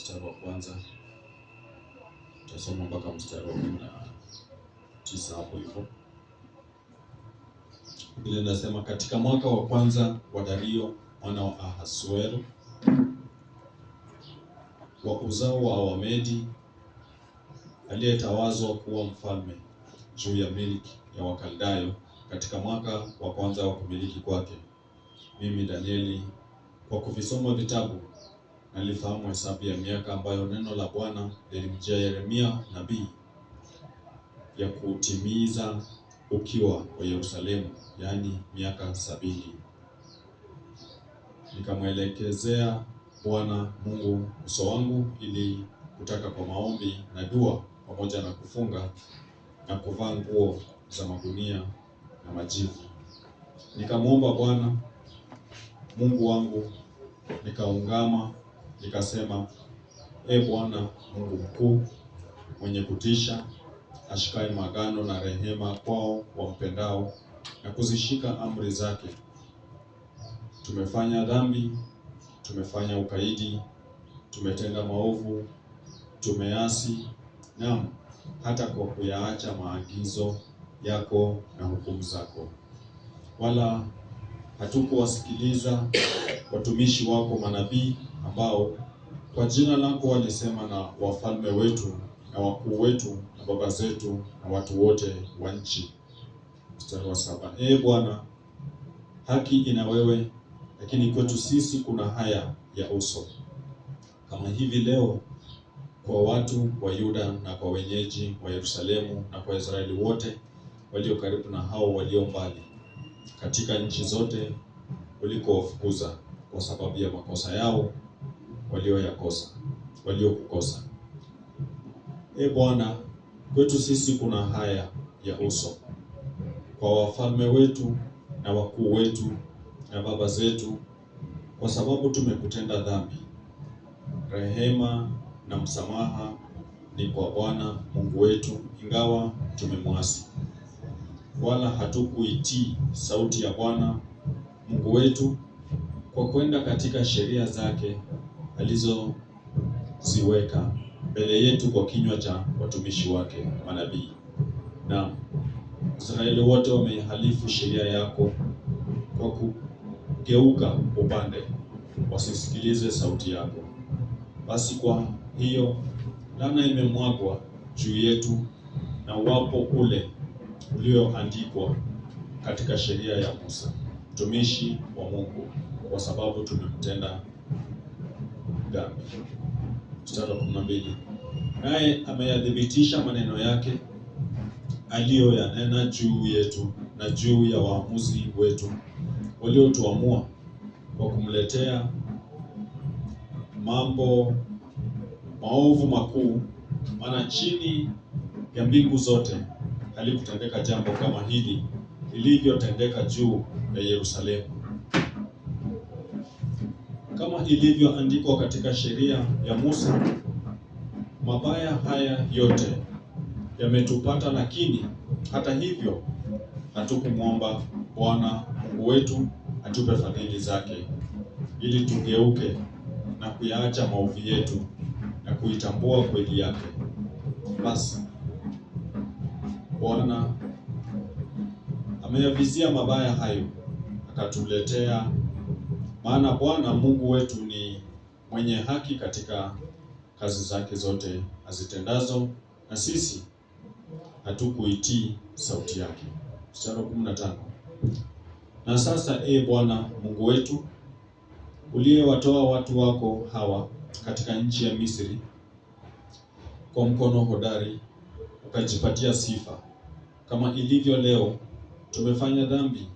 mstari wa kwanza, tutasoma mpaka mstari wa 19 hapo hivyo. Biblia inasema katika mwaka wa kwanza wa Dario mwana wa Ahasuero wa uzao wa Wamedi, aliyetawazwa kuwa mfalme juu ya milki ya Wakaldayo, katika mwaka wa kwanza wa kumiliki kwake, mimi Danieli, kwa kuvisoma vitabu nalifahamu hesabu ya miaka ambayo neno la Bwana lilimjia Yeremia nabii, ya kutimiza ukiwa wa Yerusalemu, yaani miaka 70. Nikamwelekezea Bwana Mungu uso wangu ili kutaka kwa maombi na dua, pamoja na kufunga na kuvaa nguo za magunia na majivu. Nikamwomba Bwana Mungu wangu, nikaungama, nikasema: E Bwana Mungu mkuu, mwenye kutisha, ashikaye maagano na rehema kwao wampendao na kuzishika amri zake, tumefanya dhambi, tumefanya ukaidi, tumetenda maovu, tumeasi, naam, hata kwa kuyaacha maagizo yako na hukumu zako. Wala hatukuwasikiliza watumishi wako manabii, ambao kwa jina lako walisema na wafalme wetu na wakuu wetu na baba zetu na watu wote wa nchi. Mstari wa 7. Ee Bwana, haki ina wewe, lakini kwetu sisi kuna haya ya uso, kama hivi leo kwa watu wa Yuda na kwa wenyeji wa Yerusalemu na kwa Israeli wote walio karibu na hao walio mbali, katika nchi zote ulikowafukuza kwa sababu ya makosa yao waliokukosa. E Bwana, kwetu sisi kuna haya ya uso, kwa wafalme wetu na wakuu wetu na baba zetu, kwa sababu tumekutenda dhambi. Rehema na msamaha ni kwa Bwana Mungu wetu, ingawa tumemwasi. Wala hatukuitii sauti ya Bwana Mungu wetu kwa kwenda katika sheria zake alizoziweka mbele yetu kwa kinywa cha watumishi wake manabii. Na Israeli wote wameihalifu sheria yako kwa kugeuka upande, wasisikilize sauti yako. Basi kwa hiyo laana imemwagwa juu yetu na uwapo ule ulioandikwa katika sheria ya Musa mtumishi wa Mungu, kwa sababu tumemtenda dhambi. Mstari wa 12. Naye ameyadhibitisha maneno yake aliyoyanena juu yetu na juu ya waamuzi wetu waliotuamua, kwa kumletea mambo maovu makuu, maana chini ya mbingu zote halikutendeka jambo kama hili lilivyotendeka juu ya Yerusalemu. Kama ilivyoandikwa katika sheria ya Musa, mabaya haya yote yametupata, lakini hata hivyo hatukumwomba Bwana Mungu wetu atupe fadhili zake, ili tugeuke na kuyaacha maovu yetu na kuitambua kweli yake. Basi Bwana ameyavizia mabaya hayo akatuletea, maana Bwana Mungu wetu ni mwenye haki katika kazi zake zote azitendazo, na sisi hatukuitii sauti yake. Mstari wa 15. Na sasa, e Bwana Mungu wetu, uliyewatoa watu wako hawa katika nchi ya Misri kwa mkono hodari, ukajipatia sifa, kama ilivyo leo tumefanya dhambi,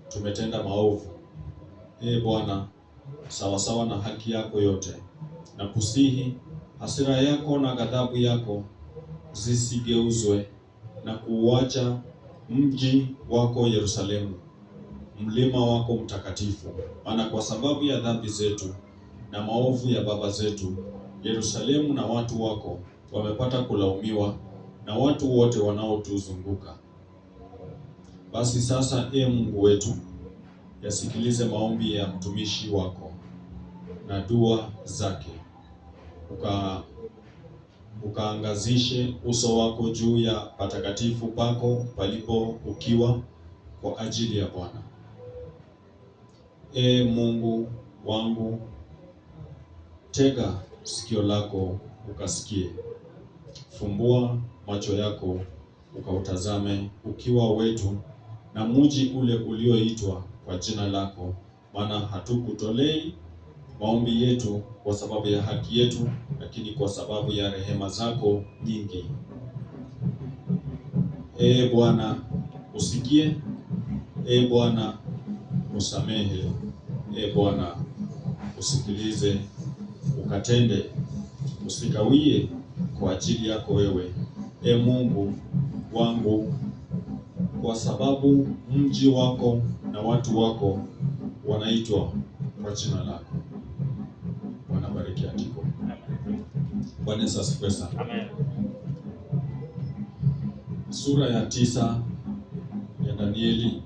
tumetenda maovu. E Bwana, sawasawa na haki yako yote, na kusihi hasira yako na ghadhabu yako zisigeuzwe na kuuacha mji wako Yerusalemu, mlima wako mtakatifu. Maana kwa sababu ya dhambi zetu na maovu ya baba zetu, Yerusalemu na watu wako wamepata kulaumiwa na watu wote wanaotuzunguka. Basi sasa, e Mungu wetu, yasikilize maombi ya mtumishi wako na dua zake, ukaangazishe uso wako juu ya patakatifu pako palipo ukiwa kwa ajili ya Bwana. Mungu wangu, tega sikio lako ukasikie, fumbua macho yako ukautazame ukiwa wetu na mji ule ulioitwa kwa jina lako, maana hatukutolei maombi yetu kwa sababu ya haki yetu, lakini kwa sababu ya rehema zako nyingi. Bwana usikie, Bwana usamehe, Bwana usikilize, ukatende, usikawie kwa ajili yako wewe, Mungu wangu, kwa sababu mji wako na watu wako wanaitwa kwa jina lako. Bwana bariki andiko. Bwana Yesu asifiwe sana. Amen. Sura ya 9 ya Danieli,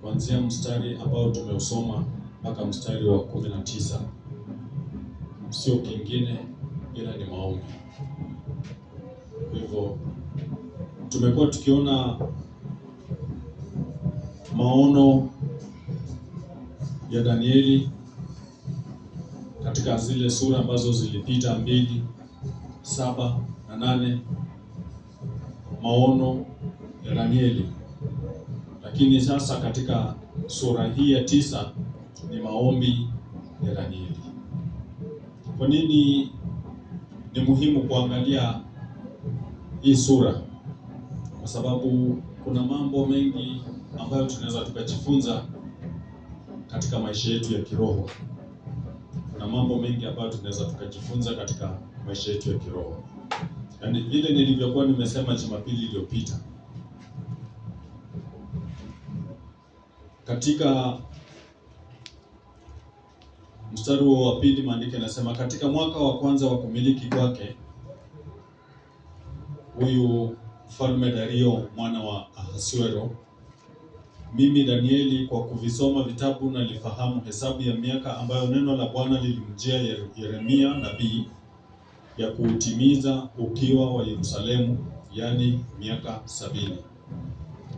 kuanzia mstari ambao tumeusoma mpaka mstari wa 19, sio kingine ila ni maombi. Kwa hivyo tumekuwa tukiona maono ya Danieli katika zile sura ambazo zilipita 2, 7 na 8, maono ya Danieli. Lakini sasa katika sura hii ya 9 ni maombi ya Danieli. Kwa nini ni muhimu kuangalia hii sura? Kwa sababu kuna mambo mengi ambayo tunaweza tukajifunza katika maisha yetu ya kiroho. Kuna mambo mengi ambayo tunaweza tukajifunza katika maisha yetu ya kiroho. Yaani vile nilivyokuwa nimesema Jumapili iliyopita, katika mstari wa 2 maandiko yanasema, katika mwaka wa kwanza wa kumiliki kwake huyu Mfalme Dario mwana wa Ahasuero, mimi Danieli, kwa kuvisoma vitabu nalifahamu hesabu ya miaka ambayo neno la Bwana lilimjia Yeremia nabii ya kuutimiza ukiwa wa Yerusalemu, yani miaka 70.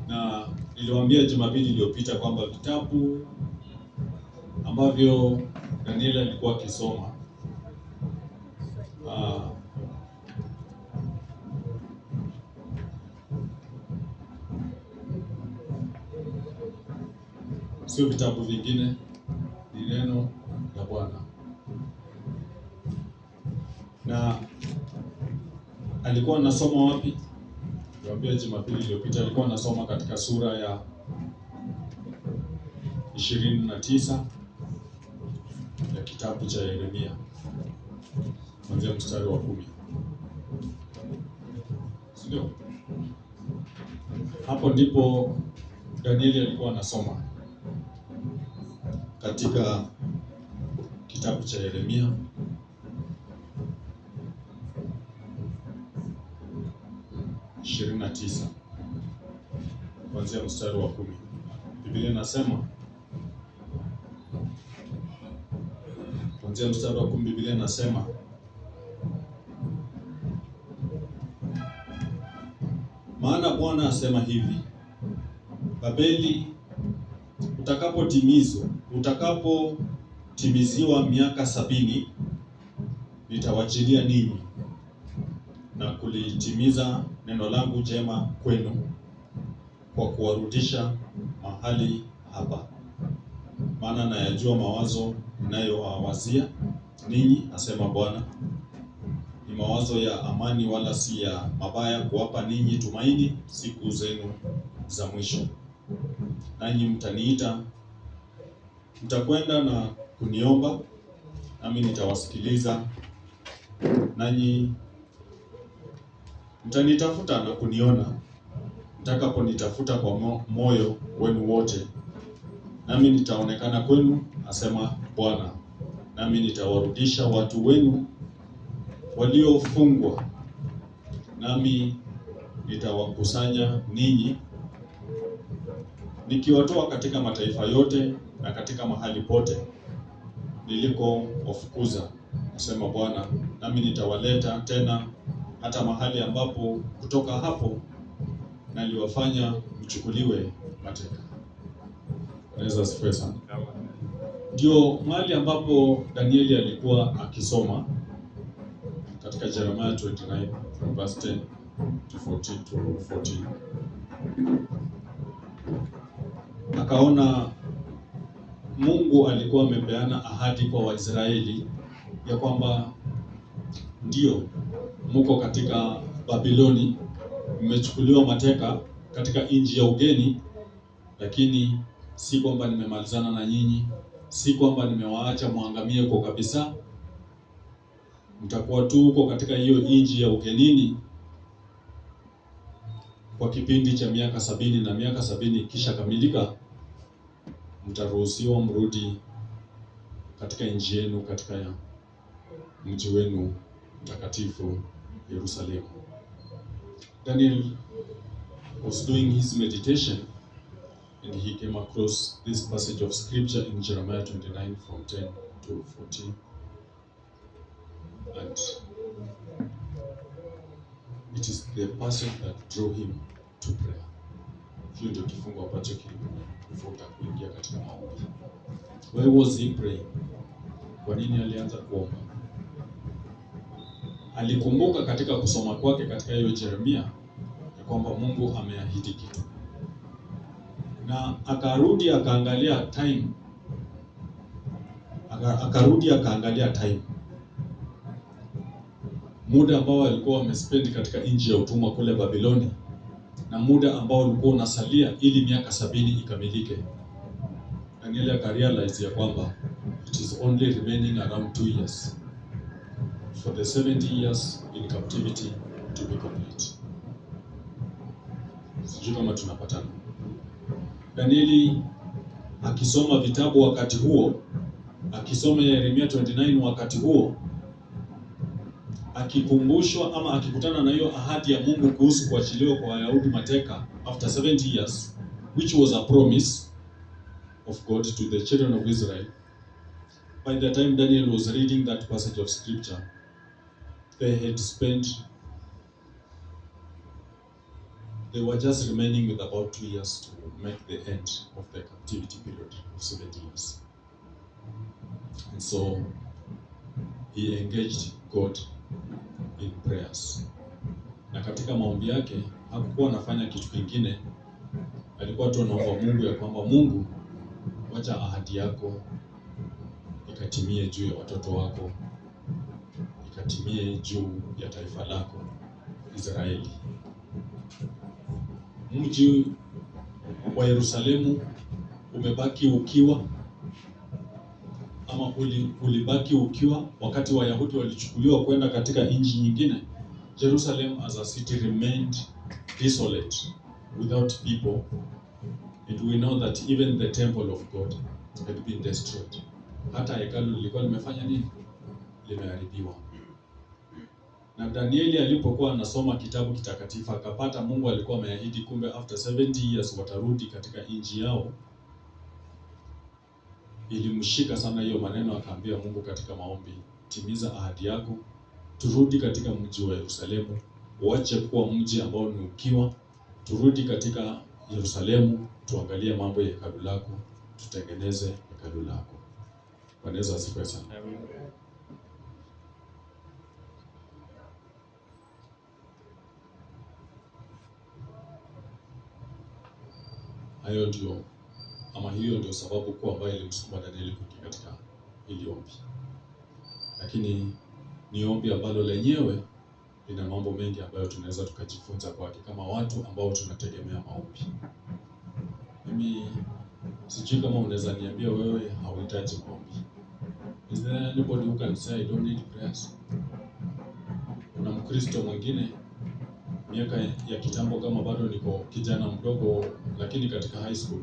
Na niliwaambia Jumapili iliyopita kwamba vitabu ambavyo Danieli alikuwa akisoma sio vitabu vingine, ni neno la Bwana. Na alikuwa anasoma wapi? Niwaambia Jumapili iliyopita alikuwa anasoma katika sura ya 29 ya kitabu cha Yeremia, kuanzia mstari wa 10. Sio? Hapo ndipo Danieli alikuwa anasoma katika kitabu cha Yeremia ishirini na 29 kuanzia mstari wa 10. Biblia inasema kuanzia mstari wa 10, Biblia inasema, maana Bwana asema hivi, Babeli utakapotimiziwa miaka 70, nitawachilia ninyi na kulitimiza neno langu jema kwenu kwa kuwarudisha mahali hapa. Maana nayajua mawazo ninayowawazia ninyi, asema Bwana, ni mawazo ya amani wala si ya mabaya, kuwapa ninyi tumaini siku zenu za mwisho. Nanyi mtaniita, mtakwenda na kuniomba, nami nitawasikiliza. Nanyi mtanitafuta na kuniona, mtakaponitafuta kwa moyo wenu wote, nami nitaonekana kwenu, asema Bwana. Nami nitawarudisha watu wenu waliofungwa, nami nitawakusanya ninyi, nikiwatoa katika mataifa yote na katika mahali pote, niliko wafukuza, nasema Bwana, nami nitawaleta tena hata mahali ambapo kutoka hapo naliwafanya mchukuliwe mateka. Naweza asifiwe sana. Ndio mahali ambapo Danieli alikuwa akisoma katika Jeremiah 29 from verse 10 to 14. Akaona Mungu alikuwa amepeana ahadi kwa Waisraeli ya kwamba ndio muko katika Babiloni, mmechukuliwa mateka katika nchi ya ugeni, lakini si kwamba nimemalizana na nyinyi, si kwamba nimewaacha muangamie kwa kabisa. Mtakuwa tu huko katika hiyo nchi ya ugenini kwa kipindi cha miaka 70, na miaka 70 kisha kamilika, mtaruhusiwa mrudi katika nchi yenu, katika mji wenu mtakatifu Yerusalemu. Daniel was doing his meditation and he came across this passage of scripture in Jeremiah 29 from 10 to 14. And it is the passage that drew him to prayer. Hiyo ndio kifungu ambacho kilimvuta kuingia katika maombi. Why was he praying? Kwa nini alianza kuomba? Alikumbuka katika kusoma kwake katika hiyo Yeremia ya kwamba Mungu ameahidi kitu, na akarudi akaangalia time, muda ambao alikuwa amespend katika nchi ya utumwa kule Babiloni, na muda ambao ulikuwa unasalia ili miaka 70 ikamilike. Daniel akarealize ya kwamba it is only remaining around 2 years for the 70 years in captivity to be complete. Sijui kama tunapatana. Danieli akisoma vitabu wakati huo, akisoma Yeremia 29 wakati huo, akikumbushwa ama akikutana na hiyo ahadi ya Mungu kuhusu kuachiliwa kwa Wayahudi mateka after 70 years, which was a promise of God to the children of Israel. By the time Daniel was reading that passage of scripture, they were just remaining with about 2 years to make the end of the captivity period of 70 years. And so he engaged God in prayers. Na katika maombi yake hakukuwa anafanya kitu kingine, alikuwa tu anaomba Mungu ya kwamba Mungu, wacha ahadi yako ikatimie juu ya watoto wako, ikatimie juu ya taifa lako Israeli. Mji wa Yerusalemu umebaki ukiwa, ama ulibaki ukiwa wakati Wayahudi walichukuliwa kwenda katika nchi nyingine. Jerusalem as a city remained desolate without people, and we know that even the temple of God had been destroyed. Hata hekalu lilikuwa limefanya nini? Limeharibiwa. Na Danieli alipokuwa anasoma kitabu kitakatifu akapata Mungu alikuwa ameahidi, kumbe after 70 years watarudi katika nchi yao. Ilimshika sana hiyo maneno, akaambia Mungu katika maombi, timiza ahadi yako, turudi katika mji wa Yerusalemu, uache kuwa mji ambao ni ukiwa, turudi katika Yerusalemu, tuangalie mambo ya hekalu lako, tutengeneze hekalu lako. Wanaweza asifiwe sana. Hiyo ndio sababu kuu ambayo ilimsukuma Danieli kuingia katika hili ombi. Lakini ni ombi ambalo lenyewe lina mambo mengi ambayo tunaweza tukajifunza kwake kama watu ambao tunategemea maombi. Mimi sijui kama unaweza niambia wewe hauhitaji maombi. Is there anybody who can say I don't need prayers? Kuna Mkristo mwingine miaka ya kitambo, kama bado niko kijana mdogo lakini katika high school,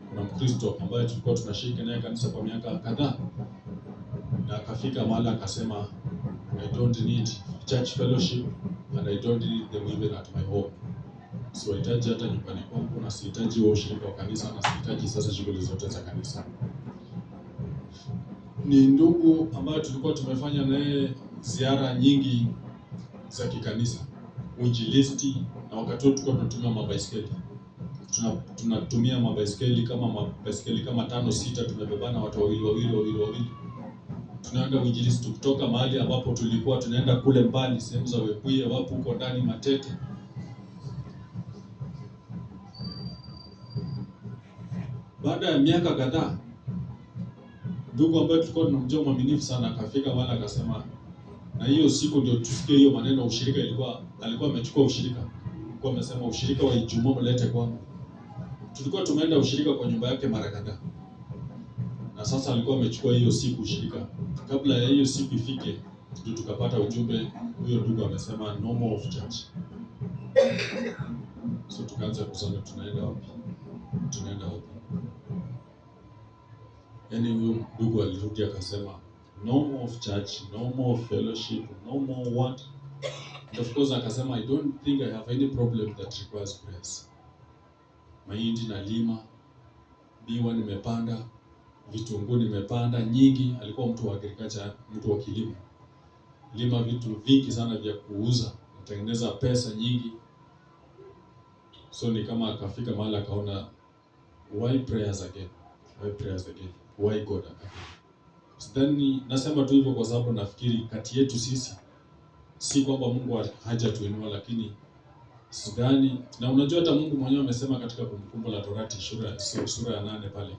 kuna Mkristo ambaye tulikuwa tunashiriki naye kanisa kwa miaka kadhaa, na akafika mahali akasema I don't need church fellowship and I don't need them even at my home. Siwahitaji hata nyumbani kwangu, na sihitaji wa ushirika wa kanisa, na sihitaji sasa shughuli zote za kanisa. ni ndugu ambayo tulikuwa tumefanya naye ziara nyingi za kikanisa, uinjilisti, na wakati huo tulikuwa tunatumia mabaiskeli. Tunatumia mabaiskeli kama 5-6, tumebebana watu wawili. Tunaenda uinjilisti kutoka mahali ambapo tulikuwa tunaenda kule mbali, sehemu za Webuye, wapo huko ndani Matete. Baada ya miaka kadhaa, ndugu ambaye tulikuwa tunamjua mwaminifu sana akafika mahali akasema, na hiyo siku ndio tusikie hiyo maneno ushirika, alikuwa amechukua ushirika. Alikuwa amesema ushirika wa Ijumaa mlete kwangu. Tulikuwa tumeenda ushirika kwa nyumba yake mara kadhaa. Na sasa alikuwa amechukua hiyo siku ushirika. Kabla ya hiyo siku ifike, ndio tukapata ujumbe, huyo ndugu amesema no more of church. So tukaanza kusema tunaenda wapi? Yaani huyo ndugu alirudi akasema no more of church, no more fellowship, no more what? And of course akasema I don't think I have any problem that requires prayers. Mahindi na lima, biwa nimepanda, vitunguu nimepanda nyingi. Alikuwa mtu wa agriculture, mtu wa kilimo. Lima vitu vingi sana vya kuuza, natengeneza pesa nyingi. So ni kama akafika mahali akaona why prayers again? Why God again? Then nasema tu hivyo kwa sababu nafikiri kati yetu sisi si kwamba Mungu hajatuinua, lakini sidhani, na unajua hata Mungu mwenyewe amesema katika Kumbukumbu la Torati sura ya 8 pale,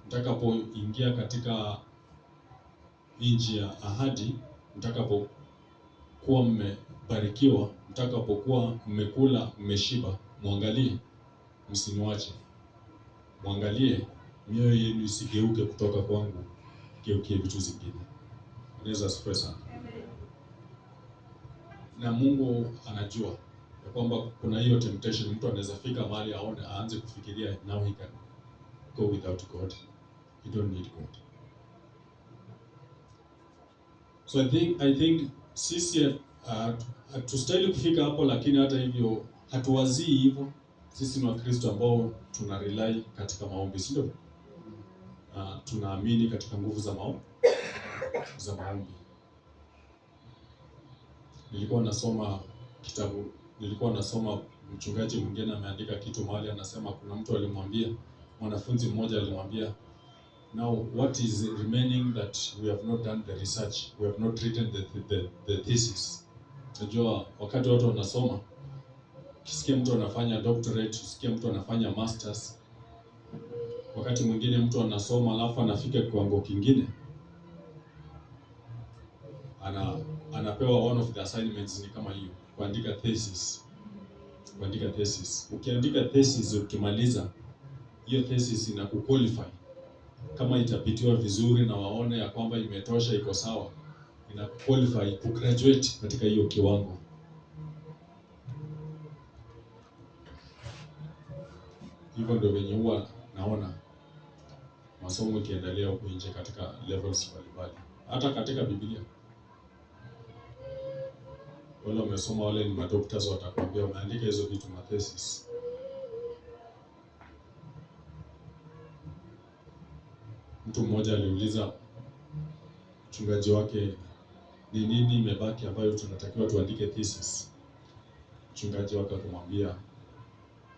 mtakapoingia katika nchi ya ahadi, mtakapokuwa mmebarikiwa, mtakapokuwa mmekula mmeshiba, muangalie msiniwache. Muangalie mioyo yenu isigeuke kutoka kwangu geukie vitu zingine. Unaweza sifa sana. Na Mungu anajua ya kwamba kuna hiyo temptation, mtu anaweza fika mahali aanze kufikiria now he can go without God. You don't need God. So I think sisi hatustahili kufika hapo, lakini hata hivyo hatuwazii hivyo. Sisi ni Wakristo ambao tuna rely katika maombi, si ndio? Tunaamini katika nguvu za maombi. Nilikuwa nasoma mchungaji mwingine ameandika kitu mahali, anasema kuna mtu mwanafunzi mmoja alimwambia, now what is remaining that we have not done the research, we have not written the thesis. Unajua wakati watu wanasoma, kisikia mtu anafanya doctorate, kisikia mtu anafanya masters, wakati mwingine mtu anasoma alafu anafika kiwango kingine, anapewa one of the assignments ni kama hiyo, kuandika thesis. Ukiandika thesis, ukimaliza hiyo thesis inakuqualify. Kama itapitiwa vizuri na waone ya kwamba imetosha, iko sawa, inakuqualify kugraduate katika hiyo kiwango. Hivyo ndio venye huwa naona masomo ikiendelea huko nje katika levels mbalimbali, hata katika Biblia. Wale wamesoma, wale ni madoctors, watakwambia wameandika hizo vitu thesis. Mtu mmoja aliuliza mchungaji wake, ni nini imebaki ambayo tunatakiwa tuandike thesis? Mchungaji wake akamwambia,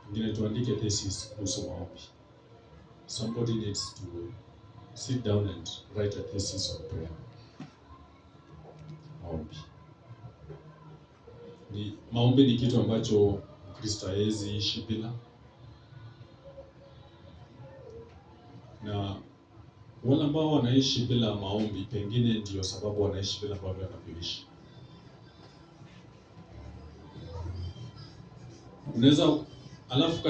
ingine tuandike thesis kuhusu maombi. Somebody needs to sit down and write a thesis on prayer. Maombi ni kitu ambacho Mkristo hawezi ishi bila. Na wale ambao wanaishi bila maombi, pengine ndio sababu wanaishi bila ambavyo wanavyoishi. Unaweza alafu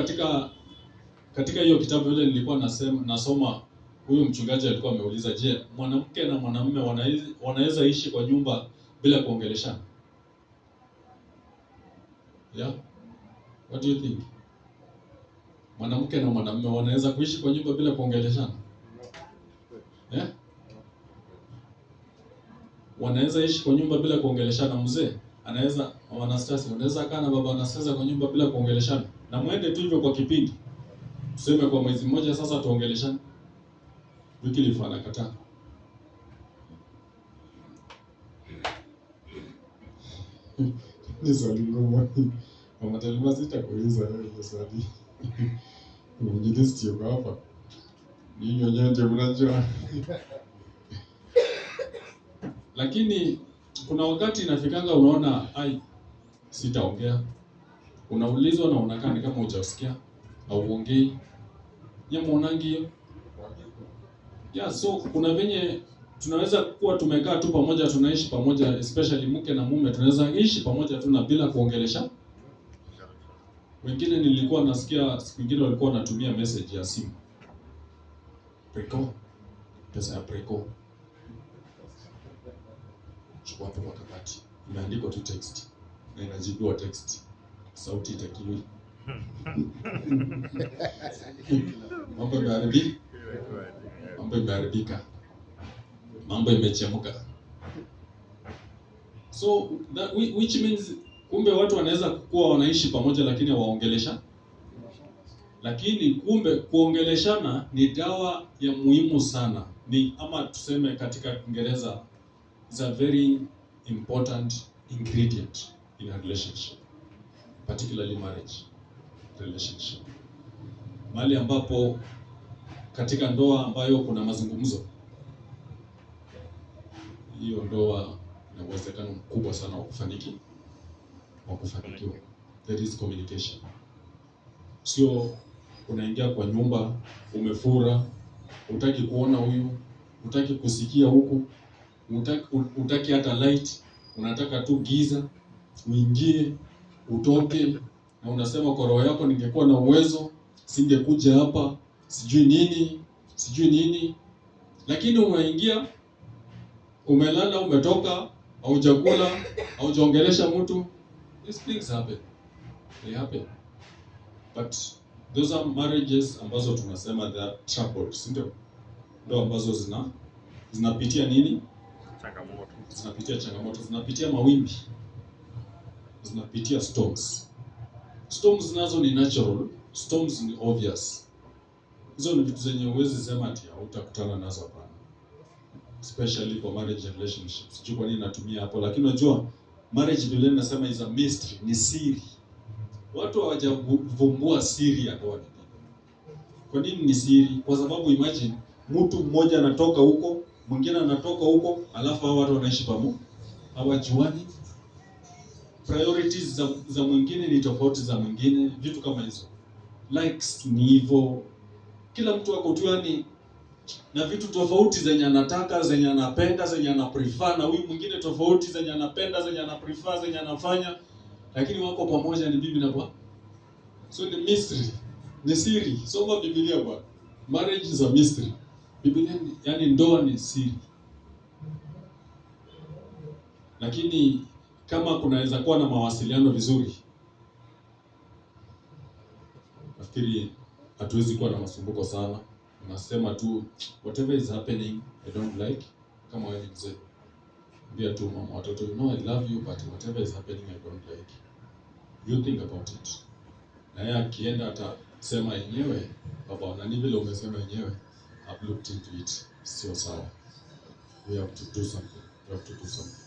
katika hiyo kitabu ile nilikuwa nasoma, huyu mchungaji alikuwa ameuliza, je, mwanamke na mwanamume wanaweza ishi kwa nyumba bila kuongeleshana? Yeah? What do you think? Mwanamke na mwanamume wanaweza kuishi kwa nyumba bila kuongeleshana? Yeah? Wanaweza ishi kwa nyumba bila kuongeleshana. Mzee anaweza, Anastasia, unaweza kaa na baba Anastasia kwa nyumba bila kuongeleshana? Na muende tu hivyo kwa kipindi, tuseme kwa mwezi mmoja sasa tuongeleshane. Wycliffe anakataa. Ni swali ngumu. Mama Talima, sitakuuliza wewe hiyo swali. Mwinjilisti yuko hapa. Ninyi wenyewe ndio mnajua. Lakini kuna wakati inafikanga unaona sitaongea. Unaulizwa na unakaa kama hujasikia au uongei. Nyinyi muonangi hiyo? Yeah, so kuna venye tunaweza kuwa tumekaa tu pamoja, tunaishi pamoja, especially mke na mume, tunaweza ishi pamoja tu na bila kuongelesha. Wengine nilikuwa nasikia siku nyingine walikuwa wanatumia message ya simu. Preko. Pesa ya preko. Chukua hapo kwa kabati. Imeandikwa tu text. Na inajibiwa text. Sauti itakiwi. Mambo yameharibika. Mambo yameharibika. Mambo imechemka. So which means kumbe watu wanaweza kuwa wanaishi pamoja lakini hawaongelesha. Lakini kumbe kuongeleshana ni dawa ya muhimu sana. Ni ama tuseme katika Kiingereza is a very important ingredient in a relationship, particularly marriage relationship. Mahali ambapo katika ndoa ambayo kuna mazungumzo, hiyo ndoa ina uwezekano mkubwa sana wa kufanikiwa. There is communication. Sio unaingia kwa nyumba umefura, hutaki kuona huyu, hutaki kusikia huku, hutaki hata light, unataka tu giza, uingie, utoke, na unasema kwa roho yako, ningekuwa na uwezo singekuja hapa, sijui nini. Lakini unaingia, umelala, umetoka, haujakula, haujaongelesha mtu. These things happen. They happen. But those are marriages ambazo tunasema they are troubled, ndio? Ndio ambazo zinapitia nini? Changamoto. Zinapitia changamoto, zinapitia mawimbi. Zinapitia storms. Storms nazo ni natural, storms ni obvious. Hizo ni vitu zenye uwezi sema ati utakutana nazo hapana. Especially for marriage and relationships. Sijui kwa nini natumia hapo, lakini unajua marriage Biblia inasema is a mystery, ni siri. Watu hawajavumbua siri ya ndoa. Kwa nini ni siri? Kwa sababu imagine mtu mmoja anatoka huko, mwingine anatoka huko, alafu hao watu wanaishi pamoja. Hawajuani. Priorities za mwingine ni tofauti za mwingine, vitu kama hizo. Likes ni hivyo. Kila mtu ako tu yani na vitu tofauti zenye anataka, zenye anapenda, zenye anaprefer, na huyu mwingine tofauti zenye anapenda, zenye anaprefer, zenye anafanya, lakini wako pamoja ni bibi na bwana. So ni mystery, ni siri. Soma Biblia bwana. Marriage is a mystery. Biblia yani ndoa ni siri. Lakini kama kunaweza kuwa na mawasiliano vizuri, nafikiri hatuwezi kuwa na masumbuko sana. Unasema tu whatever is happening I don't like. Kama wewe ni mzee, ambia tu mama watoto, you know I love you but whatever is happening I don't like. You think about it. Na yeye akienda atasema yenyewe, baba na ni vile umesema yenyewe, I've looked into it. Sio sawa. We have to do something. We have to do something.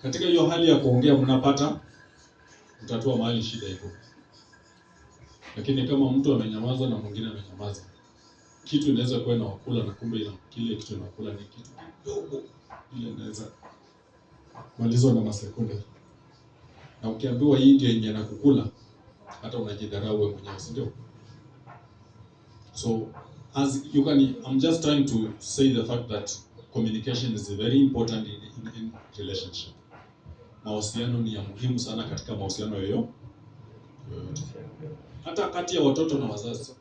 Katika hiyo hali ya kuongea mnapata mtatua mahali shida iko. Lakini kama mtu amenyamaza na mwingine amenyamaza, kitu inaweza kuwa na wakula na kumbe ila kile kitu inakula ni kitu kidogo, ile inaweza malizwa na masekunde. Na ukiambiwa hii ndio yenye nakukula, hata unajidharau wewe mwenyewe, si ndio? So as you can, I'm just trying to say the fact that communication is very important in relationship. Mawasiliano ni ya muhimu sana katika mahusiano yoyote. Hata kati ya watoto na wazazi.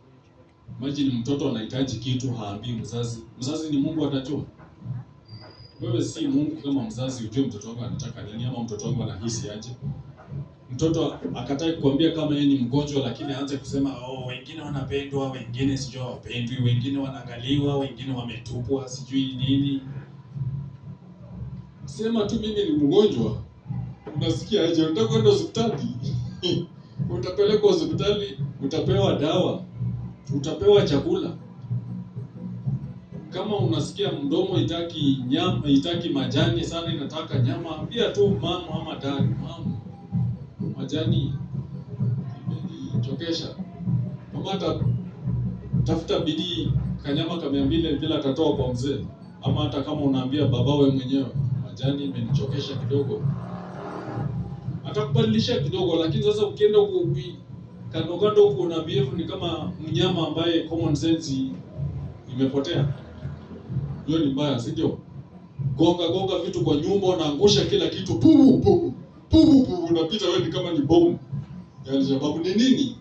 Imagine mtoto anahitaji kitu haambii mzazi. Mzazi ni Mungu atajua. Wewe si Mungu kama mzazi ujue mtoto wako anataka nini ama mtoto wako anahisi aje. Mtoto akatai kukuambia kama yeye ni mgonjwa lakini aanze kusema wengine wanapendwa, wengine sijui hawapendwi, wengine wanaangaliwa, wengine wametupwa, sijui nini. Sema tu mimi ni mgonjwa. Unasikia aje? Unataka kwenda hospitali? Utapelekwa hospitali, utapewa dawa, utapewa chakula. Kama unasikia mdomo itaki nyama, itaki majani sana, inataka nyama, ambia tu mama ama dad, mama, majani imenichokesha. Mama tafuta bidii, kanyama ka 200 bila atatoa kwa mzee. Ama hata kama unaambia babawe mwenyewe, majani imenichokesha kidogo, atakubadilisha kidogo. Lakini sasa ukienda huko kando kando huko na behave ni kama mnyama ambaye common sense imepotea, hiyo ni mbaya, si ndio? Gonga vitu kwa nyumba, unaangusha kila kitu, unapita wewe kama ni bomu ya sababu ni nini?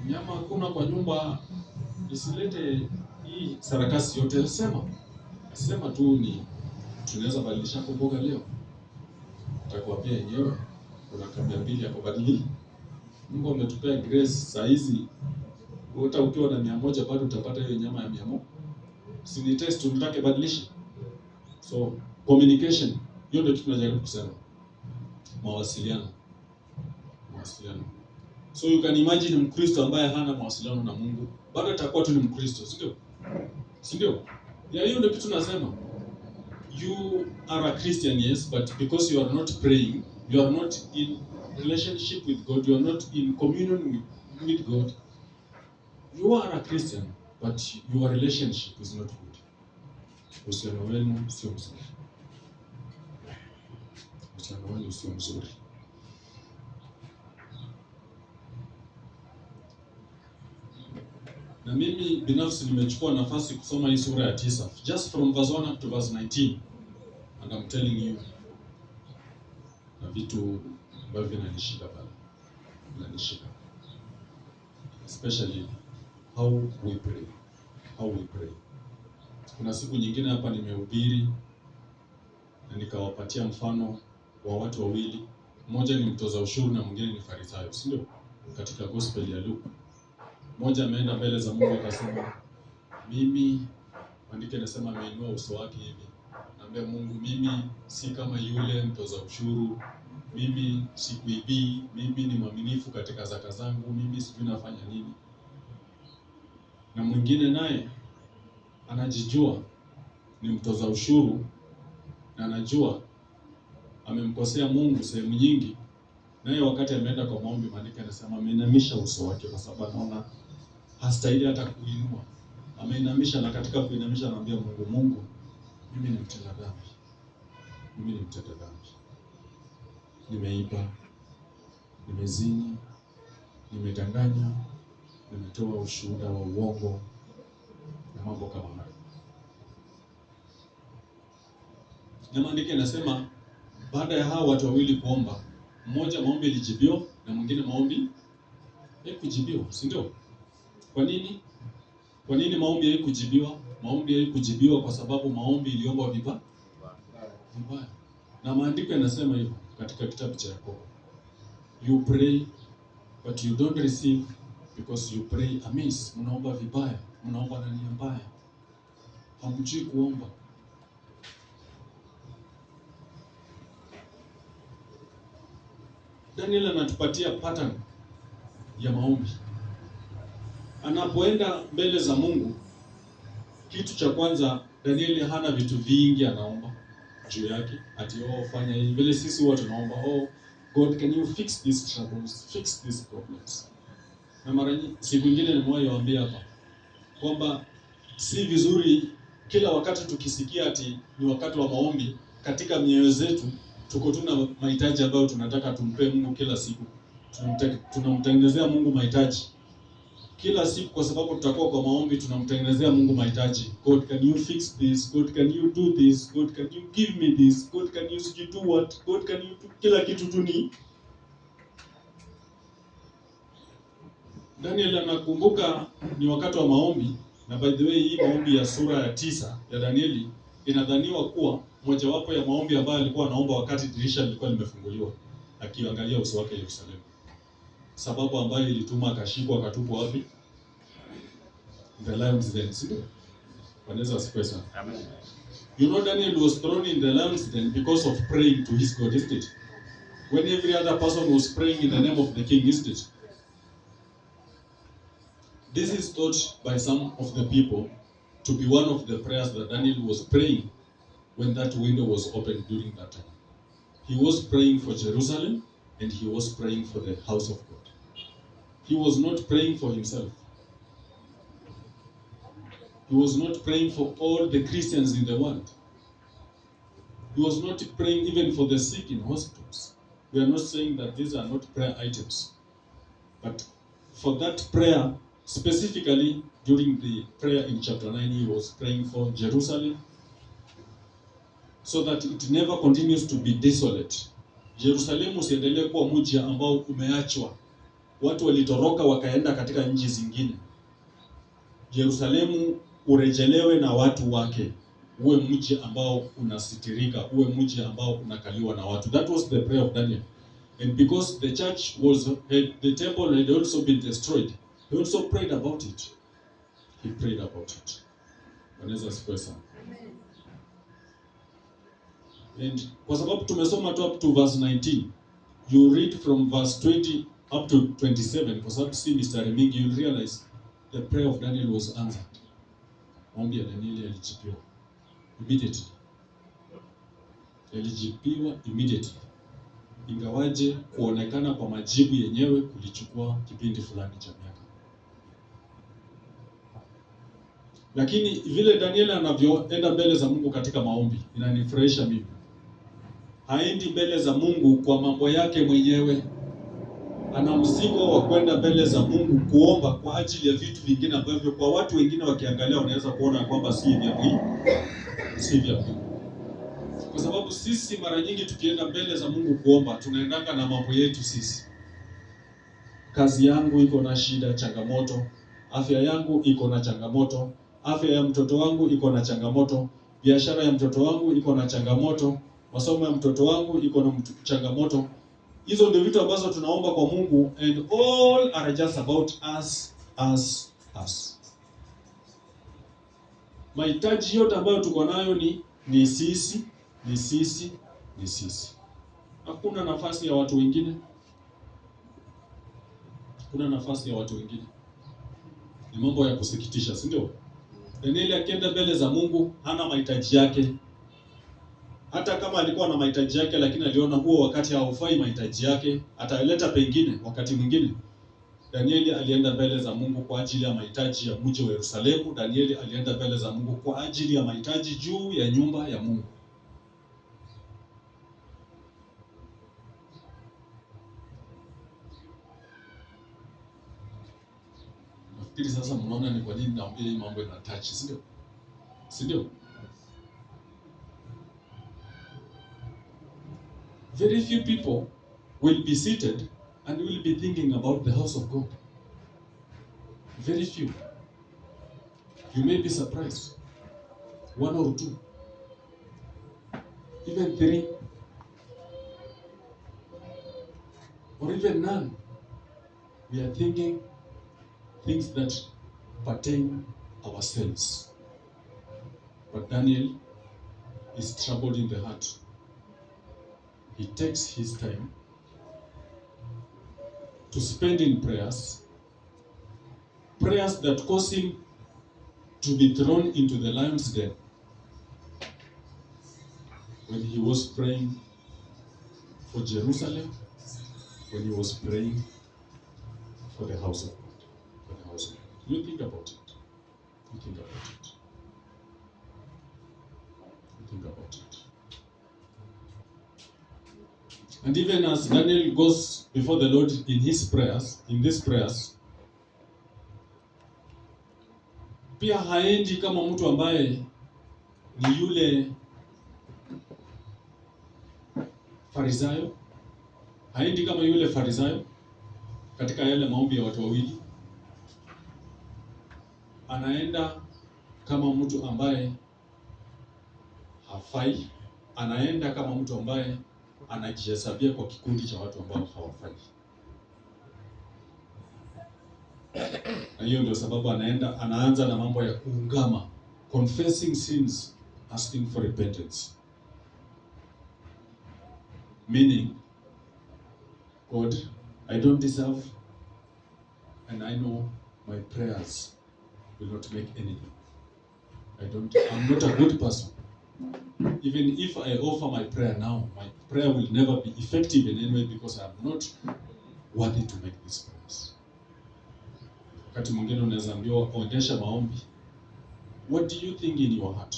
Nyama hakuna kwa nyumba, isilete hii sarakasi yote. Sema tu ni tunaweza badilisha mboga leo, utakwambia yenyewe kuna kabla mbili ya kubadilika. Mungu ametupea grace saa hizi, hata ukiwa na 100 bado utapata hiyo nyama ya 100. Si ni test tunataka badilisha. So communication, hiyo ndio kitu tunajaribu kusema. Mawasiliano. So you can imagine Mkristo ambaye hana mawasiliano na Mungu, bado atakuwa tu ni Mkristo, si ndio? Ya hiyo ndio kitu nasema. You are a Christian, yes, but because you are not praying, you are not in relationship with God, you are not in communion with God. You are a Christian, but your relationship is not good. Uhusiano wenu sio mzuri. Na mimi binafsi nimechukua nafasi kusoma hii sura ya 9, just from verse 1 up to verse 19, and I'm telling you, na vitu ambavyo vinanishika pale, especially how we pray. Kuna siku nyingine hapa nimehubiri na nikawapatia mfano wa watu wawili, mmoja ni mtoza ushuru na mwingine ni Farisayo, si ndio? Katika gospel ya Luke, mmoja ameenda mbele za Mungu akasema, mimi, andike nasema ameinua uso wake hivi, naambia Mungu, mimi si kama yule mtoza ushuru, mimi sikuibii, mimi ni mwaminifu katika zaka zangu, mimi sijui nafanya nini. Na mwingine naye anajijua ni mtoza ushuru na anajua amemkosea Mungu sehemu nyingi, naye wakati ameenda kwa maombi, maandiko yanasema ameinamisha uso wake kwa sababu anaona hastahili hata kuinua. Ameinamisha, na katika kuinamisha anaambia Mungu, mimi ni mtenda dhambi. Nimeiba, nimezini, nimedanganya, nimetoa ushuhuda wa uongo na mambo kama hayo. Na maandiko yanasema baada ya hao watu wawili kuomba, mmoja maombi ilijibiwa na mwingine maombi haikujibiwa, si ndio? Kwa nini? Maombi haikujibiwa? Maombi haikujibiwa kwa sababu maombi iliomba vibaya. Na maandiko yanasema hivyo katika kitabu cha Yakobo. You pray but you don't receive because you pray amiss. Mnaomba vibaya, mnaomba na nia mbaya. Hamjui kuomba. Daniel anatupatia pattern ya maombi. Anapoenda mbele za Mungu, kitu cha kwanza, Daniel hana vitu vingi anaomba juu yake, ati fanya hivi. Vile sisi huwa tunaomba, God, can you fix these troubles, fix these problems. Na mara nyingi, siku nyingine nimewaambia hapa kwamba si vizuri kila wakati tukisikia ati ni wakati wa maombi, katika mioyo zetu tuko tuna mahitaji ambayo tunataka tumpe Mungu kila siku. Tunamtengenezea Mungu mahitaji kila siku, kwa sababu tutakuwa kwa maombi tunamtengenezea Mungu mahitaji. God, can you fix this? God, can you do this? God, can you give me this? God, can you do what? God, can you do kila kitu tu ni. Daniel anakumbuka ni wakati wa maombi, na by the way hii maombi ya sura ya 9 ya Danieli inadhaniwa kuwa mojawapo ya maombi ambayo alikuwa anaomba wakati dirisha lilikuwa limefunguliwa, akiangalia uso wake Yerusalemu. Sababu ambayo ilituma akashikwa akatupwa wapi? The lions den, sio? Wanaweza wasikwenda sana. Amen. You know, Daniel was thrown in the lions den because of praying to his God, isn't it? When every other person was praying in the name of the king, isn't it? This is thought by some of the people to be one of the prayers that Daniel was praying when that window was opened during that time. He was praying for Jerusalem and he was praying for the house of God. He was not praying for himself. He was not praying for all the Christians in the world. He was not praying even for the sick in hospitals. We are not saying that these are not prayer items. But for that prayer, specifically during the prayer in chapter 9, he was praying for Jerusalem so that it never continues to be desolate. Jerusalemu usiendelee kuwa mji ambao umeachwa. Watu walitoroka wakaenda katika nchi zingine. Jerusalemu urejelewe na watu wake. Uwe mji ambao unasitirika, uwe mji ambao unakaliwa na watu. That was the prayer of Daniel. And because the church the temple had also been destroyed, he also prayed about it. He prayed about it. Wanaweza sifiwe sana. And kwa sababu tumesoma tu up to verse 19, you read from verse 20 up to 27, kwa sababu si mistari mingi, you'll realize the prayer of Daniel was answered. Maombi ya Danieli yalijibiwa immediately. Yalijibiwa immediately. Ingawaje kuonekana kwa majibu yenyewe kulichukua kipindi fulani cha miaka. Lakini vile Daniel anavyoenda mbele za Mungu katika maombi inanifurahisha mimi. Haendi mbele za Mungu kwa mambo yake mwenyewe. Ana mzigo wa kwenda mbele za Mungu kuomba kwa ajili ya vitu vingine ambavyo kwa watu wengine wakiangalia wanaweza kuona kwamba si vya muhimu. Si vya muhimu. Kwa sababu sisi mara nyingi tukienda mbele za Mungu kuomba, tunaendanga na mambo yetu sisi. Kazi yangu iko na shida, changamoto. Afya yangu iko na changamoto. Afya ya mtoto wangu iko na changamoto. Biashara ya mtoto wangu iko na changamoto. Masomo ya mtoto wangu iko na changamoto. Hizo ndio vitu ambazo tunaomba kwa Mungu, and all are just about us. Mahitaji yote ambayo tuko nayo ni sisi. Hakuna nafasi ya watu wengine. Kuna nafasi ya watu wengine. Ni mambo ya kusikitisha, si ndio? Danieli akienda mbele za Mungu hana mahitaji yake. Hata kama alikuwa na mahitaji yake, lakini aliona huo wakati haufai mahitaji yake, ataleta pengine wakati mwingine. Danieli alienda mbele za Mungu kwa ajili ya mahitaji ya mji wa Yerusalemu. Danieli alienda mbele za Mungu kwa ajili ya mahitaji juu ya nyumba ya Mungu. Nafikiri sasa mnaona ni kwa nini naambia hii mambo ina touch, si ndio? Si ndio? Very few people will be seated and will be thinking about the house of God. Very few. You may be surprised. One or two. Even three. Or even none. We are thinking things that pertain ourselves. But Daniel is troubled in the heart. He takes his time to spend in prayers that cause him to be thrown into the lion's den. When he was praying for Jerusalem, when he was praying for the house of God. For the house of God. You think about it. You think about it. You think about it. And even as Daniel goes before the Lord in these prayers, pia haendi kama mtu ambaye ni yule Farisayo. Haendi kama yule Farisayo katika yale maombi ya watu wawili. Anaenda kama mtu ambaye hafai. Anaenda kama mtu ambaye anajihesabia kwa kikundi cha watu ambao hawafai. Na hiyo ndio sababu anaanza na mambo ya kuungama, confessing sins, asking for repentance. Meaning, God, I don't deserve, and I know my prayers will not make anything. I'm not a good person. Even if I offer my prayer now, my prayer will never be effective in any way because I'm not worthy to make these prayers. Wakati mwingine unaweza ambiwa onyesha maombi. What do you think in your heart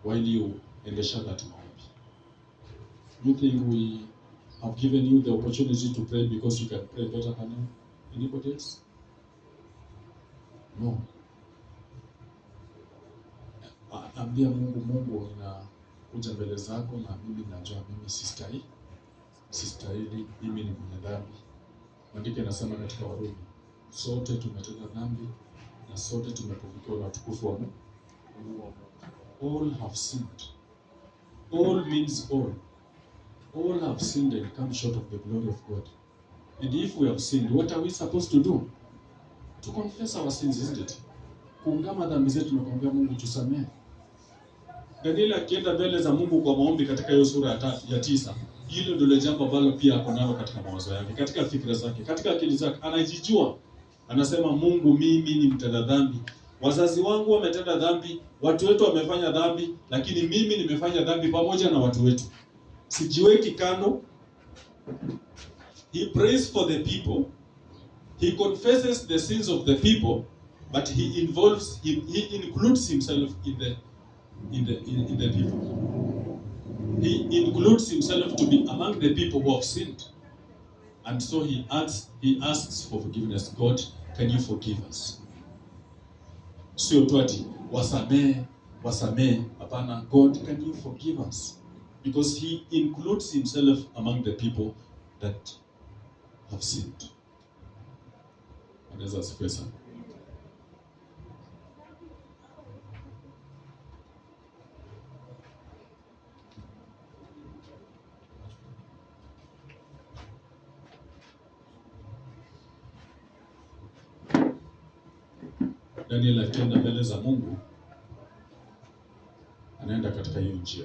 while you endesha that maombi? You think we have given you the opportunity to pray because you can pray better than anybody else? No. Ambia Mungu ninakuja mbele zako na mimi najua mimi sistahili, mimi ni mwenye dhambi. Maandiko yanasema katika Warumi, sote tumetenda dhambi na sote tumepungukiwa na utukufu wa Mungu. All have sinned. All means all. All have sinned and come short of the glory of God. And if we have sinned, what are we supposed to do? To confess our sins, isn't it? Kuungama dhambi zetu na kumwambia Mungu tusamehe. Danieli akienda mbele za Mungu kwa maombi katika hiyo sura ya 9, hilo ndilo jambo ambalo pia ako nalo katika mawazo yake, katika fikra zake, katika akili zake. Anajijua, anasema Mungu, mimi ni mtenda dhambi. Wazazi wangu wametenda dhambi, watu wetu wamefanya dhambi, lakini mimi nimefanya dhambi pamoja na watu wetu. Sijiweki kando. He prays for the people. He confesses the sins of the people, but he includes himself in the people. He includes himself to be among the people who have sinned. And so he asks for forgiveness. God, can you forgive us? Sio tu ati wasamehe, hapana. God, can you forgive us? Because he includes himself among the people that have sinned. Anaweza asifiwe sana. Daniel akienda mbele za Mungu, anaenda katika hiyo njia.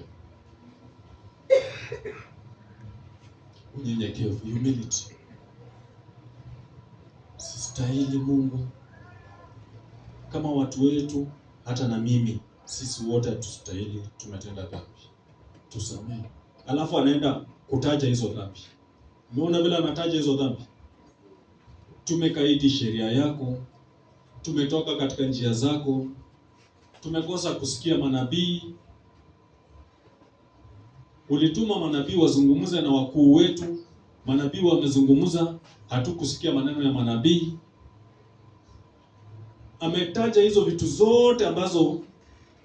Unyenyekevu, humility. Sistahili Mungu. Kama watu wetu, hata na mimi, sisi wote hatustahili, tumetenda dhambi. Tusamehe. Alafu anaenda kutaja hizo dhambi. Umeona vile anataja hizo dhambi? Tumekaidi sheria yako, tumetoka katika njia zako, tumekosa kusikia manabii. Ulituma manabii wazungumze na wakuu wetu, manabii wamezungumza, hatukusikia maneno ya manabii. Ametaja hizo vitu zote ambazo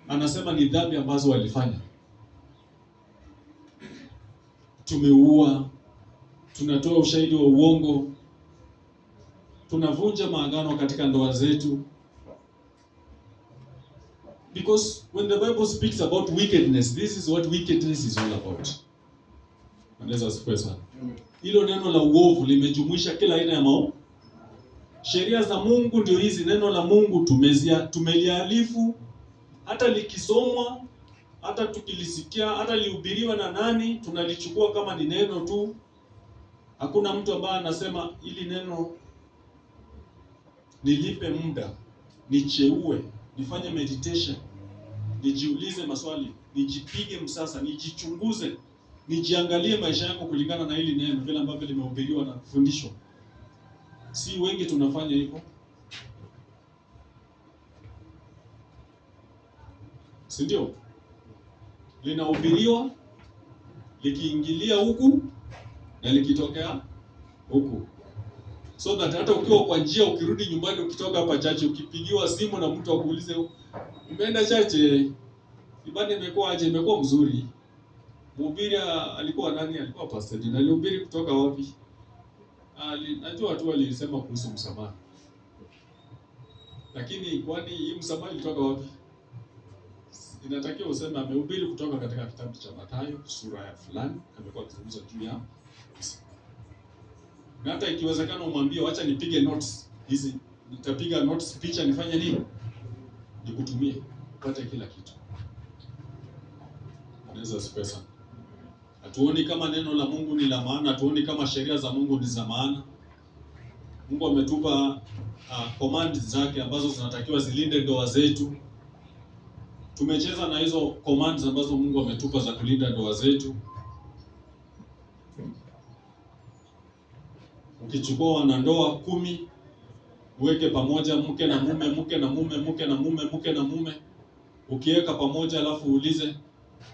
anasema ni dhambi ambazo walifanya. Tumeua, tunatoa ushahidi wa uongo, tunavunja maagano katika ndoa zetu. Because when the Bible speaks about wickedness, this is what wickedness is all about. Anaweza asifiwe sana. Hilo neno la uovu limejumuisha kila aina ya maovu. Sheria za Mungu ndio hizi, neno la Mungu tumelialifu, hata likisomwa, hata tukilisikia, hata lihubiriwa na nani, tunalichukua kama ni neno tu. Hakuna mtu ambaye anasema ili neno nilipe muda, nicheue, nifanye meditation, nijiulize maswali, nijipige msasa, nijichunguze, nijiangalie maisha yangu kulingana na hili neno vile ambavyo limehubiriwa na kufundishwa. Si wengi tunafanya hivyo? Si ndio? Linahubiriwa, likiingilia huku na likitokea huku. So that hata ukiwa kwa njia, ukirudi nyumbani, ukitoka hapa chache, ukipigiwa simu na mtu akuulize umeenda chache, ibada imekuwa aje? Imekuwa mzuri. Mhubiri alikuwa nani? Alikuwa pastor. Na alihubiri kutoka wapi? Najua watu walisema kuhusu msamaha. Lakini kwani hii msamaha ilitoka wapi? Inatakiwa useme amehubiri kutoka katika kitabu cha Mathayo sura ya fulani, amekuwa akizungumza juu ya na hata ikiwezekana umwambie acha nipige notes hizi, nitapiga notes, picha nifanye nini? Nikutumie upate kila kitu. Anaweza spesa. Hatuoni kama neno la Mungu ni la maana, hatuoni kama sheria za Mungu ni za maana. Mungu ametupa commands zake ambazo zinatakiwa zilinde ndoa zetu. Tumecheza na hizo commands ambazo Mungu ametupa za kulinda ndoa zetu. Ukichukua wanandoa 10 uweke pamoja, mke na mume, mke na mume, mke na mume, mke na mume, ukiweka pamoja, alafu uulize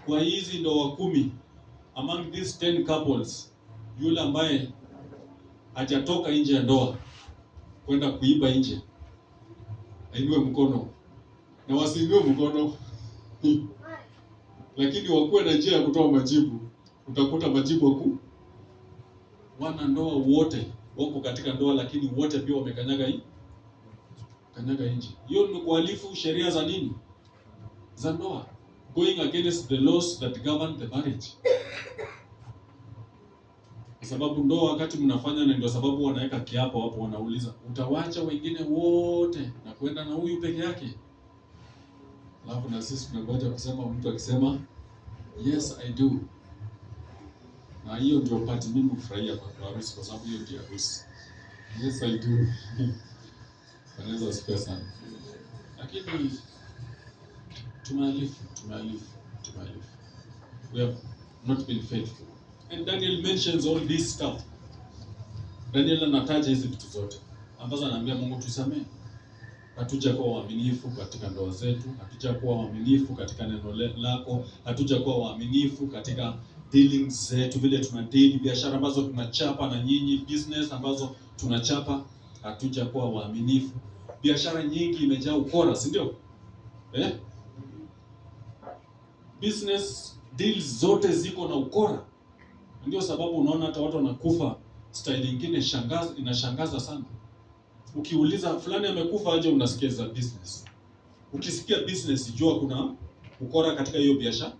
kwa hizi ndoa 10, among these 10 couples, yule ambaye hajatoka nje ya ndoa kwenda kuiba nje, ainue mkono na wasiinue mkono lakini wakuwe na njia ya kutoa majibu. Utakuta majibu wanandoa wote wako katika ndoa, lakini wote pia wamekanyaga nje. Hiyo ni kuhalifu sheria za nini? Za ndoa, going against the laws that govern the marriage. Kwa sababu ndoa wakati mnafanya, na ndio sababu wanaweka kiapo hapo, wanauliza utawacha wengine wote na kwenda na huyu peke yake. Alafu na sisi tunangoja kusema, mtu akisema yes I do. Na hiyo ndio pati mimi kufurahia kwa harusi, kwa sababu hiyo ndio harusi. Yes I do. Anaweza usipe sana. Lakini tumalifu. We have not been faithful. And Daniel mentions all this stuff. Daniel anataja hizi vitu zote ambazo anaambia Mungu tusamee. Hatujakuwa waaminifu katika ndoa zetu, hatujakuwa waaminifu katika neno lako, hatujakuwa waaminifu katika dealings zetu, vile tunadeal biashara ambazo tunachapa na nyinyi, business ambazo tunachapa, hatujakuwa waaminifu. Biashara nyingi imejaa ukora, si ndio? Business deals zote ziko na ukora. Ndio sababu unaona hata watu wanakufa style nyingine inashangaza sana. Ukiuliza fulani amekufa aje, unasikia za business. Ukisikia business jua kuna ukora katika hiyo biashara.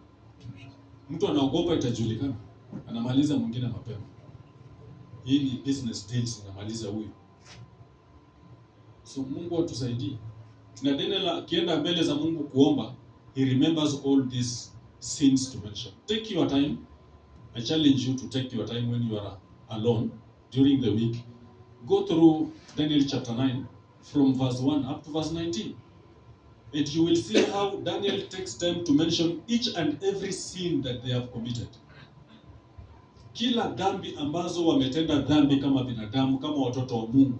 Mtu anaogopa itajulikana, anamaliza mwingine mapema. Hii ni business deals, inamaliza huyu. So Mungu atusaidie. Na Daniel akienda mbele za Mungu kuomba, he remembers all these sins to mention. Take your time. I challenge you to take your time when you are alone during the week. Go through Daniel chapter 9 from verse 1 up to verse 19. And you will see how Daniel takes time to mention each and every sin that they have committed. Kila dhambi ambazo wametenda dhambi kama binadamu, kama watoto wa Mungu,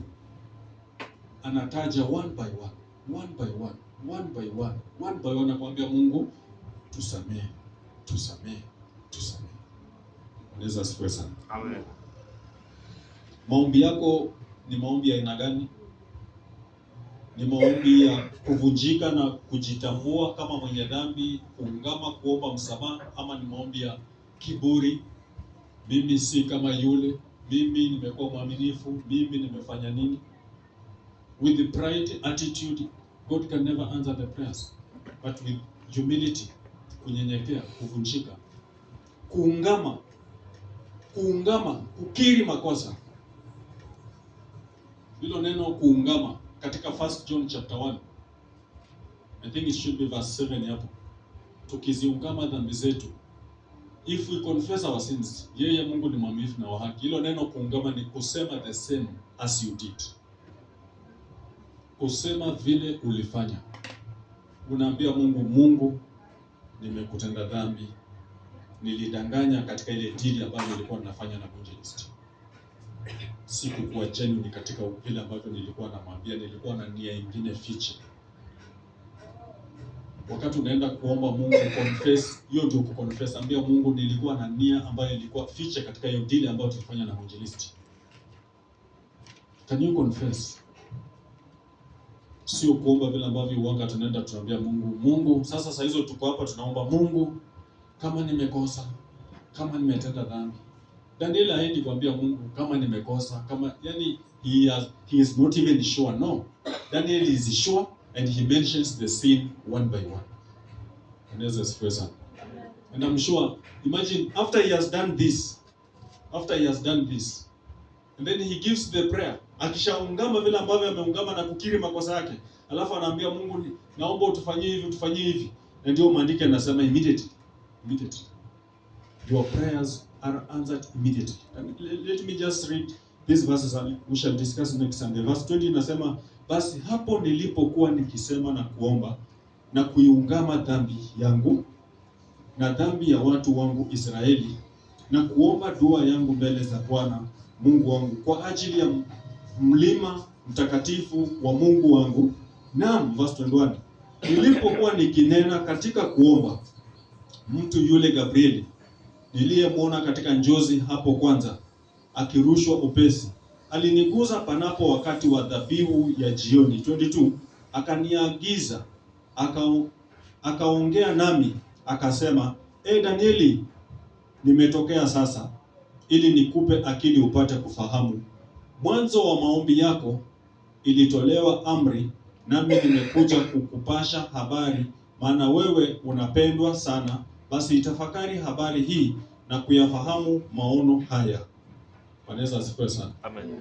anataja one by one, akwambia Mungu tusamee. Unaweza asifiwe sana. Amen. Maombi yako ni maombi ya aina gani? Ni maombi ya kuvunjika na kujitambua kama mwenye dhambi, kuungama kuomba msamaha, ama ni maombi ya kiburi? Mimi si kama yule, mimi nimekuwa mwaminifu, mimi nimefanya nini? With the pride attitude, God can never answer the prayers. But with humility, kunyenyekea, kuvunjika, kuungama, kukiri makosa. Hilo neno kuungama katika 1 John chapter 1, I think it should be verse 7 hapo. Tukiziungama dhambi zetu, if we confess our sins, yeye Mungu ni mwaminifu na wa haki. Hilo neno kuungama ni kusema the same as you did. Kusema vile ulifanya. Unaambia Mungu, nimekutenda dhambi. Nilidanganya katika ile deal ambayo nilikuwa ninafanya na evangelist. Sikuwa genuine katika vile ambavyo nilikuwa namwambia, nilikuwa na nia nyingine fiche. Wakati unaenda kuomba Mungu confess, hiyo ndio kuconfess. Ambia Mungu nilikuwa na nia ambayo ilikuwa fiche katika hiyo deal ambayo tulifanya na evangelist. Can you confess? Sio kuomba vile ambavyo uanga tunaenda tunaambia Mungu, sasa hizo tuko hapa tunaomba Mungu, kama nimekosa, kama nimetenda dhambi. Daniel haendi kuambia Mungu kama nimekosa, yani he is not even sure. No. Daniel is sure and he mentions the sin one by one. And there's a person. And I'm sure, imagine after he has done this, and then he gives the prayer. Akishaungama vile ambavyo ameungama na kukiri makosa yake, alafu anaambia Mungu, naomba utufanyie hivi. Na ndio maandiko yanasema immediately. Your prayers are answered immediately. And let me just read These verses we shall discuss next Sunday. Verse 20 inasema, basi hapo nilipokuwa nikisema na kuomba na kuiungama dhambi yangu na dhambi ya watu wangu Israeli, na kuomba dua yangu mbele za Bwana Mungu wangu kwa ajili ya mlima mtakatifu wa Mungu wangu. Naam, verse 21, nilipokuwa nikinena katika kuomba, mtu yule Gabrieli niliyemwona katika njozi hapo kwanza akirushwa upesi aliniguza panapo wakati wa dhabihu ya jioni. 22, akaniagiza, akaongea nami akasema, Danieli, nimetokea sasa ili nikupe akili upate kufahamu. Mwanzo wa maombi yako ilitolewa amri, nami nimekuja kukupasha habari, maana wewe unapendwa sana. Basi itafakari habari hii na kuyafahamu maono haya. Wanaweza asifiwe sana. Amen.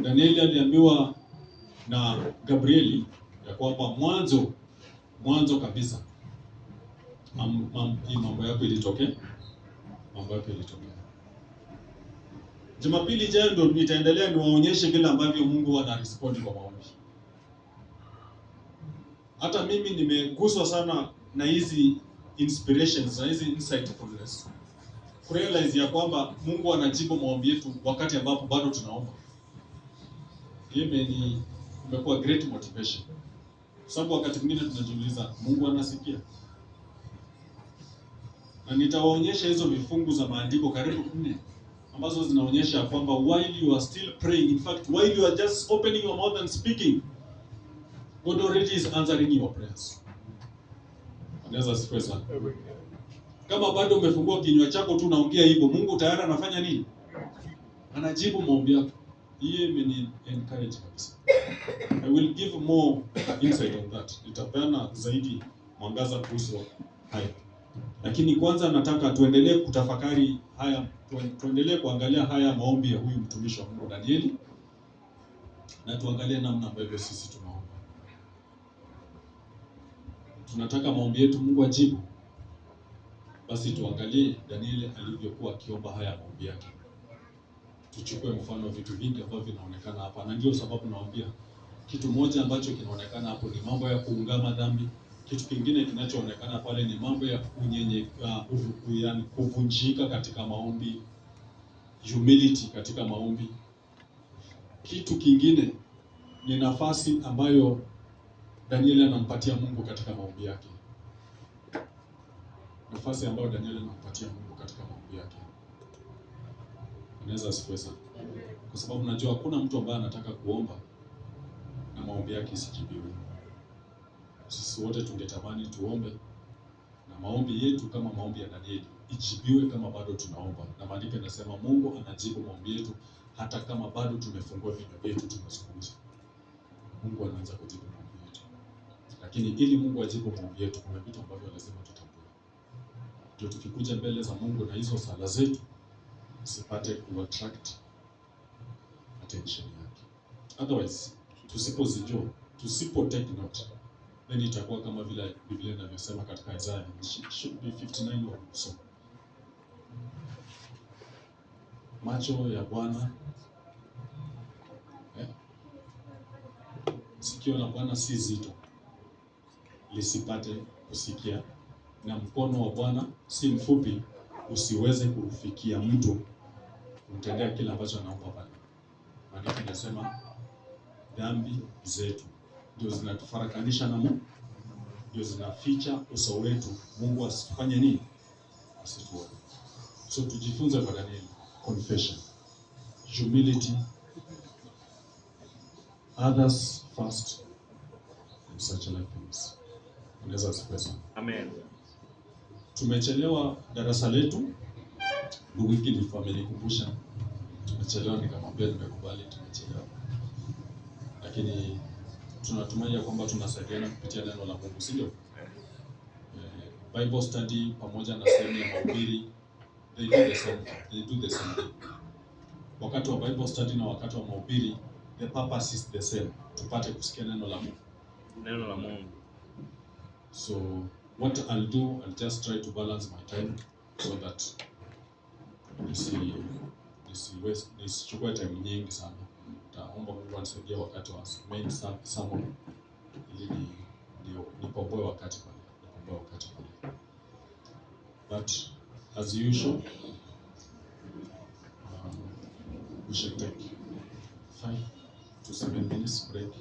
Danieli aliambiwa na Gabrieli ya kwamba mwanzo kabisa hii mambo yako ilitokea. Jumapili ijayo ndio nitaendelea niwaonyeshe vile ambavyo Mungu anarespondi kwa maombi. Hata mimi nimeguswa sana na hizi inspirations na hizi insightfulness, kurealize ya kwamba Mungu anajibu maombi yetu wakati ambapo bado tunaomba. Hii imekuwa great motivation, kwa sababu wakati mwingine tunajiuliza Mungu anasikia. Na nitawaonyesha hizo vifungu za maandiko karibu 4 ambazo zinaonyesha kwamba while you are still praying, in fact while you are just opening your mouth and speaking, God already is answering your prayers. Anaweza asifiwe sana. Kama bado umefungua kinywa chako tu unaongea hivyo, Mungu tayari anafanya nini? Anajibu maombi yako. Hiyo imeni encourage kabisa. I will give more insight on that. Nitapeana zaidi mwangaza kuhusu haya. Lakini kwanza nataka tuendelee kutafakari haya, tuendelee kuangalia haya maombi ya huyu mtumishi wa Mungu Danieli, na tuangalie namna ambavyo sisi tunaomba. Tunataka maombi yetu Mungu ajibu. Basi tuangalie Danieli alivyokuwa akiomba haya maombi yake. Tuchukue mfano wa vitu vingi ambavyo vinaonekana hapa, na ndio sababu naambia kitu moja ambacho kinaonekana hapo ni mambo ya kuungama dhambi. Kitu kingine kinachoonekana pale ni mambo ya yani kuvunjika katika maombi, humility katika maombi. Kitu kingine ni nafasi ambayo Danieli anampatia Mungu katika maombi yake. Nafasi ambayo Danieli anampatia Mungu katika maombi yake. Unaweza asifiwe sana. Kwa sababu najua hakuna mtu ambaye anataka kuomba na maombi yake isijibiwe. Sisi wote tungetamani tuombe na maombi yetu kama maombi ya Danieli ijibiwe kama bado tunaomba. Na maandiko yanasema Mungu anajibu maombi yetu hata kama bado tumefungua vinywa vyetu tunazungumza. Mungu anaanza kujibu maombi yetu. Lakini ili Mungu ajibu maombi yetu kuna vitu ambavyo lazima tutambue. Ndio tukikuja mbele za Mungu na hizo sala zetu sipate ku attract attention yake. Otherwise, tusipozijua, tusipo take note, then itakuwa kama vile Biblia inavyosema katika Isaiah, should be 59 or so. Macho ya Bwana, sikio la Bwana si zito lisipate kusikia, na mkono wa Bwana si mfupi usiweze kufikia mtu kumtendea kile ambacho anaomba pale. Maandiko yanasema dhambi zetu ndio zinatufarakanisha na Mungu, ndio zinaficha uso wetu. Mungu asifanye nini? Asituone. So tujifunze kwa Danieli: confession, humility, others first, and such like things. Unaweza asifiwe. Amen. Tumechelewa darasa letu. Ndugu Kilifu amenikumbusha tumechelewa, nikamwambia nimekubali tumechelewa. Lakini tunatumai ya kwamba tunasaidiana kupitia neno la Mungu, si ndio? Bible study pamoja na sehemu ya mahubiri, they do the same thing. Wakati wa Bible study na wakati wa mahubiri, the purpose is the same. Tupate kusikia neno la Mungu. Neno la Mungu. So what I'll do, I'll just try to balance my time so that nisichukue time nyingi sana. Taomba Mungu anisaidie wakati wa main sermon ili nikomboe wakati pale. But as usual, we should take 5 to 7 minutes break.